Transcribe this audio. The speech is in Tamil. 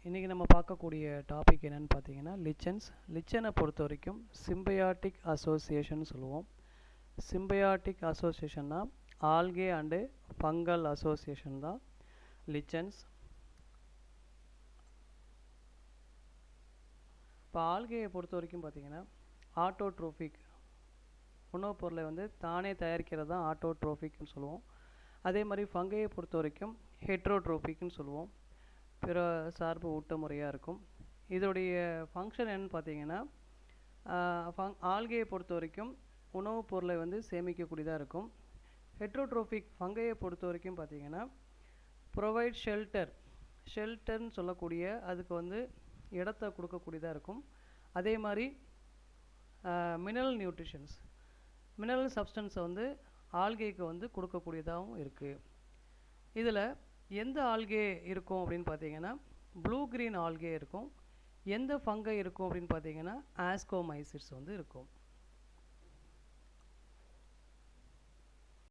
இன்றைக்கி நம்ம பார்க்கக்கூடிய டாபிக் என்னென்னு பார்த்தீங்கன்னா லிச்சன்ஸ். லிச்சனை பொறுத்த வரைக்கும் சிம்பயாட்டிக் அசோசியேஷன் சொல்லுவோம். சிம்பயாட்டிக் அசோசியேஷன்னா ஆல்கே அண்டு ஃபங்கல் அசோசியேஷன் தான் லிச்சன்ஸ். இப்போ ஆல்கேயை பொறுத்த வரைக்கும் பார்த்தீங்கன்னா ஆட்டோட்ரோஃபிக் உணவுப் பொருளை வந்து தானே தயாரிக்கிறது தான் ஆட்டோட்ரோஃபிக்னு சொல்லுவோம். அதே மாதிரி ஃபங்கையை பொறுத்த வரைக்கும் ஹெட்ரோட்ரோஃபிக்னு சொல்லுவோம். பிற சார்பு ஊட்ட முறையாக இருக்கும். இதோடைய ஃபங்க்ஷன் என்னன்னு பார்த்தீங்கன்னா ஆல்கையை பொறுத்த வரைக்கும் உணவுப் பொருளை வந்து சேமிக்கக்கூடியதாக இருக்கும். ஹெட்ரோட்ரோஃபிக் ஃபங்கையை பொறுத்த வரைக்கும் பார்த்தீங்கன்னா ப்ரொவைட் ஷெல்டர்னு சொல்லக்கூடிய அதுக்கு வந்து இடத்த கொடுக்கக்கூடியதாக இருக்கும். அதே மாதிரி மினரல் நியூட்ரிஷன்ஸ் மினரல் சப்ஸ்டன்ஸை வந்து ஆல்கைக்கு வந்து கொடுக்கக்கூடியதாகவும் இருக்குது. இதில் எந்த ஆல்கே இருக்கும் அப்படின்னு பார்த்தீங்கன்னா ப்ளூ கிரீன் ஆல்கே இருக்கும். எந்த ஃபங்கை இருக்கும் அப்படின்னு பார்த்தீங்கன்னா ஆஸ்கோமைசிட்ஸ் வந்து இருக்கும்.